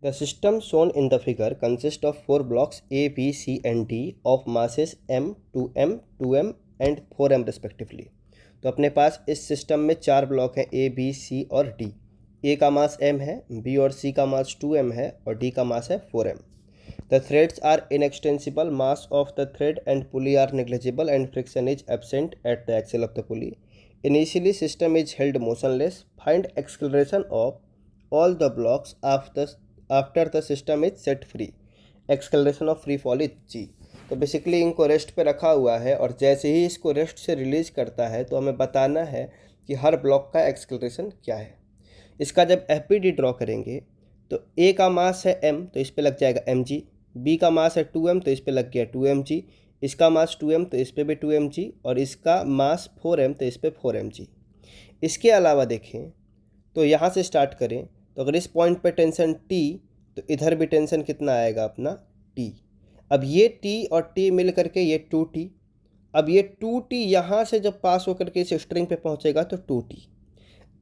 The system shown in the figure consists of 4 blocks A, B, C and D of masses m, 2m, 2m and 4m respectively. तो अपने पास इस system में 4 block हैं A, B, C और D. A का मास m है, B और C का मास 2m है और D का मास है 4m. The threads are inextensible, mass of the thread and pulley are negligible and friction is absent at the axle of the pulley. Initially system is held motionless. Find acceleration of all the blocks after the system is set free. Acceleration of free fall is g. तो basically इनको rest पे रखा हुआ है और जैसे ही इसको rest से रिलीज करता है तो हमें बताना है कि हर ब्लॉक का एक्सेलरेशन क्या है. इसका जब एफ ड्रॉ करेंगे तो ए का मास है m तो इस पे लग जाएगा mg, b का मास है 2m तो इस पे लग गया 2mg, इसका मास 2m तो इस पे भी 2mg और इसका मास 4m तो इस पे 4mg. इसके अलावा देखें तो यहाँ से स्टार्ट करें तो अगर इस पॉइंट पे टेंशन T तो इधर भी टेंशन कितना आएगा अपना T. अब ये T और T मिल करके ये 2T. अब ये 2T यहाँ से जब पास होकर के इस स्ट्रिंग पे पहुँचेगा तो 2T.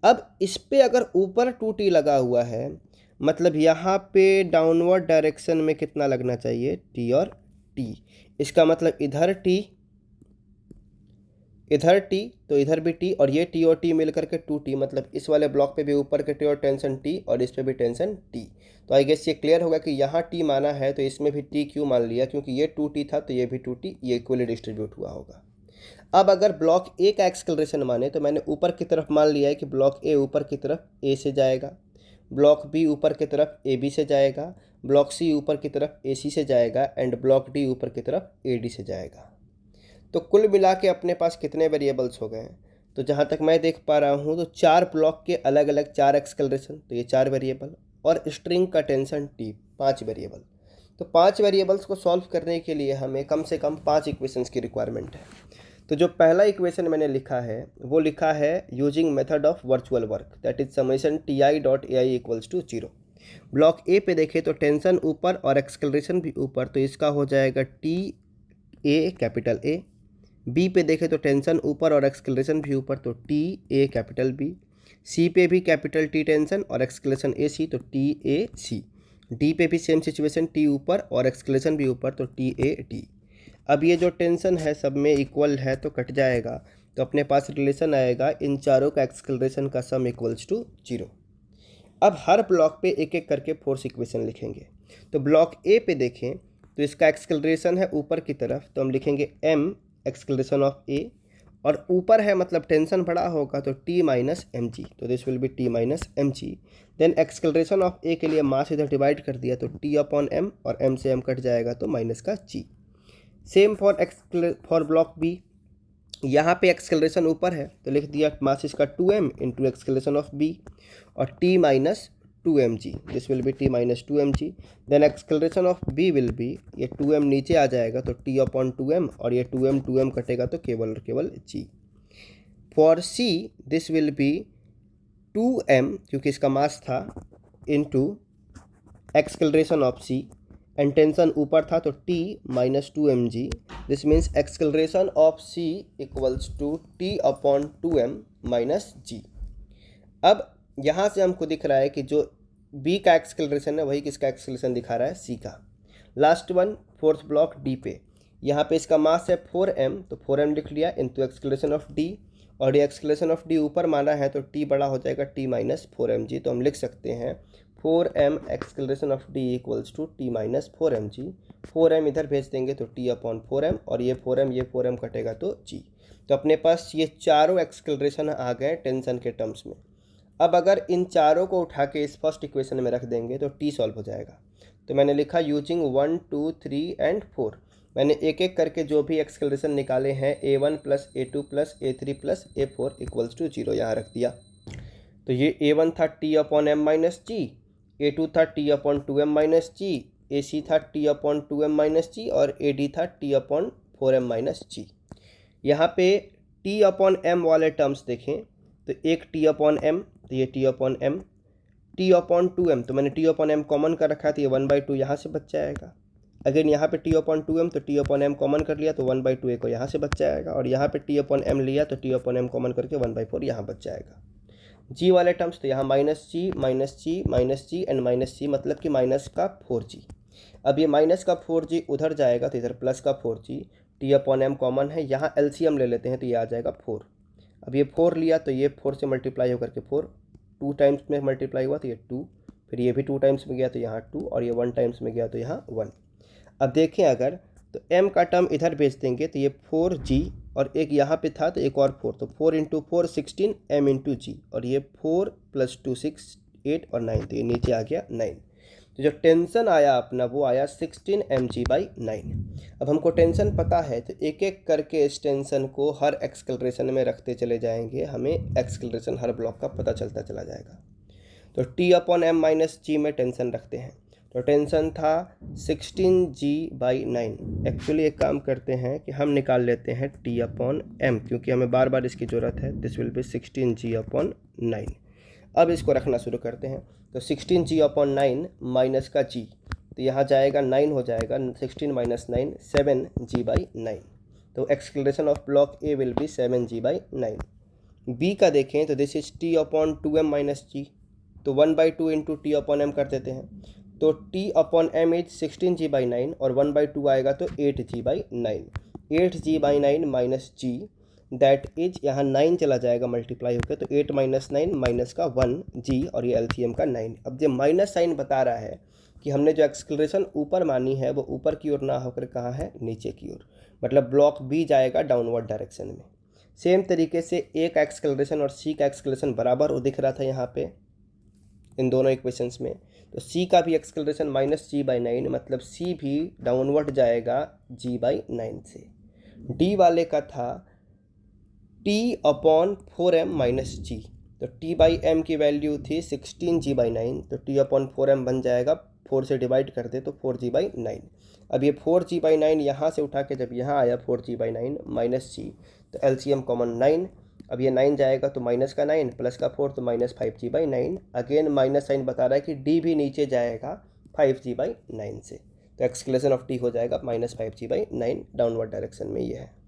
अब इस पे अगर ऊपर 2T लगा हुआ है मतलब यहाँ पे डाउनवर्ड डायरेक्शन में कितना लगना चाहिए T और T. इसका मतलब इधर T तो इधर भी T और ये T और T मिल करके 2T मतलब इस वाले ब्लॉक पे भी ऊपर के T और टेंशन T और इस पे भी टेंशन T. तो आई गेस ये क्लियर होगा कि यहाँ T माना है तो इसमें भी T क्यों मान लिया, क्योंकि ये 2T था तो ये भी 2T, ये इक्वली डिस्ट्रीब्यूट हुआ होगा. अब अगर ब्लॉक ए का एक्सेलरेशन माने तो मैंने ऊपर की तरफ मान लिया है कि ब्लॉक ए ऊपर की तरफ ए से जाएगा, ब्लॉक बी ऊपर की तरफ ए बी से जाएगा, ब्लॉक सी ऊपर की तरफ ए सी से जाएगा एंड ब्लॉक डी ऊपर की तरफ ए डी से जाएगा. तो कुल मिला के अपने पास कितने वेरिएबल्स हो गए हैं? तो जहाँ तक मैं देख पा रहा हूँ तो 4 ब्लॉक के अलग अलग 4 एक्सेलरेशन, तो ये 4 वेरिएबल और स्ट्रिंग का टेंशन T 5 वेरिएबल. तो 5 वेरिएबल्स को सॉल्व करने के लिए हमें कम से कम 5 इक्वेशंस की रिक्वायरमेंट है. तो जो पहला इक्वेशन मैंने लिखा है वो लिखा है using method of virtual work, that is summation ti dot ai equals to 0. Block A पे देखें तो टेंशन ऊपर और एक्सेलरेशन भी ऊपर, तो इसका हो जाएगा T A capital A. B पे देखें तो टेंशन ऊपर और एक्सेलरेशन भी ऊपर, तो टी ए कैपिटल बी. सी पे भी कैपिटल टी टेंशन और एक्सेलरेशन ए सी, तो टी ए सी. डी पे भी सेम सिचुएशन, टी ऊपर और एक्सेलरेशन भी ऊपर, तो टी ए डी. अब ये जो टेंशन है सब में इक्वल है तो कट जाएगा, तो अपने पास रिलेशन आएगा इन चारों का एक्सेलरेशन का सम इक्वल्स टू 0. अब हर ब्लॉक पे एक एक करके फोर्स इक्वेशन लिखेंगे. तो ब्लॉक ए पे देखें तो इसका एक्सेलरेशन है ऊपर की तरफ, तो हम लिखेंगे m एक्सेलरेशन ऑफ ए, और ऊपर है मतलब टेंशन बड़ा होगा तो t माइनस एम जी, तो this will be t minus m g. Then acceleration of A के लिए मास इधर डिवाइड कर दिया तो t अपॉन m और m से m कट जाएगा तो माइनस का g. Same for block B, यहाँ पे एक्सेलरेशन ऊपर है तो लिख दिया मास इसका 2m into acceleration of B और t minus 2mg, this will be t minus 2mg. Then acceleration of B will be, ये 2m नीचे आ जाएगा तो t अपॉन 2m और ये 2m कटेगा तो केवल और केवल g. For C this will be 2m क्योंकि इसका मास था into acceleration of C and tension ऊपर था तो t minus 2mg. This means acceleration of c equals to t upon 2m minus g. अब यहाँ से हमको दिख रहा है कि जो b का एक्सेलरेशन है वही किसका एक्सेलरेशन दिखा रहा है, c का. Last one fourth block d पे, यहाँ पे इसका मास है 4m तो 4m लिख लिया इंटू एक्सेलरेशन ऑफ d, और ये एक्सेलरेशन ऑफ d ऊपर माना है तो t बड़ा हो जाएगा t माइनस 4mg. तो हम लिख सकते हैं 4m acceleration of d equals to t minus 4mg. 4m इधर भेज देंगे तो t अपॉन 4m और ये 4m कटेगा तो g. तो अपने पास ये चारों एक्सेलरेशन आ गए टेंशन के टर्म्स में. अब अगर इन चारों को उठा के इस फर्स्ट इक्वेशन में रख देंगे तो t सॉल्व हो जाएगा. तो मैंने लिखा यूजिंग 1 2 3 एंड 4. मैंने एक एक करके जो भी एक्सेलरेशन निकाले हैं a1 plus a2 plus a3 plus a4 equals to 0 यहाँ रख दिया. तो ये a1 था t upon m minus g, a2 था t upon 2m minus g, ac था t upon 2m minus g और ad था t अपॉन 4m माइनस जी. यहाँ पे t अपॉन m वाले टर्म्स देखें तो एक t अपॉन m तो ये t upon m, t upon 2m तो मैंने t अपॉन m कॉमन कर रखा था, ये 1/2 यहाँ से बच जाएगा. अगेन यहाँ पे t अपॉन 2m तो t अपॉन m कॉमन कर लिया तो 1/2 को यहाँ से बच जाएगा, और यहाँ पे t अपॉन m लिया तो t अपॉन m कॉमन करके 1/4 यहाँ बच जाएगा. जी वाले टर्म्स तो यहाँ -g -g एंड -c मतलब कि माइनस का 4g। अब ये माइनस का 4g उधर जाएगा तो इधर प्लस का 4g, t/m कॉमन है, यहाँ LCM ले लेते हैं तो ये आ जाएगा 4। अब ये 4 लिया तो ये 4 से मल्टीप्लाई होकर के 4, 2 टाइम्स में मल्टीप्लाई हुआ तो ये 2, फिर ये भी 2 टाइम्स में गया तो यहाँ 2, और ये 1 टाइम्स में गया तो यहाँ 1। अब देखें अगर तो m का टर्म इधर भेज देंगे तो ये 4g, और एक यहाँ पे था तो एक और 4, तो 4 × 4 16 m × g, और ये 4 + 2 6 8 और 9, तो ये नीचे आ गया 9। तो जो टेंशन आया अपना वो आया 16 mg/9। अब हमको टेंशन पता है तो एक एक करके इस टेंशन को हर एक्सक्लरेशन में रखते चले जाएंगे, हमें एक्सक्लरेशन हर ब्लॉक का पता चलता चला जाएगा। तो t/m - g में टेंशन रखते हैं, तो टेंशन था 16g/9। एक्चुअली एक काम करते हैं कि हम निकाल लेते हैं t/m, क्योंकि हमें बार बार इसकी ज़रूरत है। This will B 16g/9। अब इसको रखना शुरू करते हैं, तो 16g/9 माइनस का g, तो यहाँ जाएगा 9 हो जाएगा, 16 - 9 7g/9। तो acceleration of block A will be 7g/9। B का देखें तो दिस इज t/2m - g, तो 1/2 इंटू t/m कर देते हैं, तो t/m इज 16g/9 और 1/2 आएगा तो 8g/9। 8g/9 minus g, that is यहाँ 9 चला जाएगा मल्टीप्लाई होकर, तो 8 - 9 माइनस का 1g, और ये LCM का 9। अब जो माइनस साइन बता रहा है कि हमने जो एक्सक्लरेशन ऊपर मानी है वो ऊपर की ओर ना होकर कहाँ है, नीचे की ओर, मतलब ब्लॉक बी जाएगा डाउनवर्ड डायरेक्शन में। सेम तरीके से ए का एक्सक्लरेशन और सी का एक्सक्लरेशन बराबर वो दिख रहा था यहाँ पे इन दोनों इक्वेशंस में, तो सी का भी एक्सक्लरेशन -g/9, मतलब सी भी डाउनवर्ड जाएगा g/9 से। डी वाले का था t/4m - g, तो t/m की वैल्यू थी 16g/9, तो t/4m बन जाएगा, 4 से डिवाइड कर दे तो 4g/9। अब ये 4g/9 यहाँ से उठा के जब यहाँ आया 4g/9 माइनस g, तो LCM कॉमन 9। अब ये 9 जाएगा तो माइनस का 9 प्लस का 4, तो -5g/9। अगेन माइनस साइन बता रहा है कि d भी नीचे जाएगा 5g/9 से, तो एक्सक्लेशन ऑफ t हो जाएगा -5g/9 डाउनवर्ड डायरेक्शन में ये है।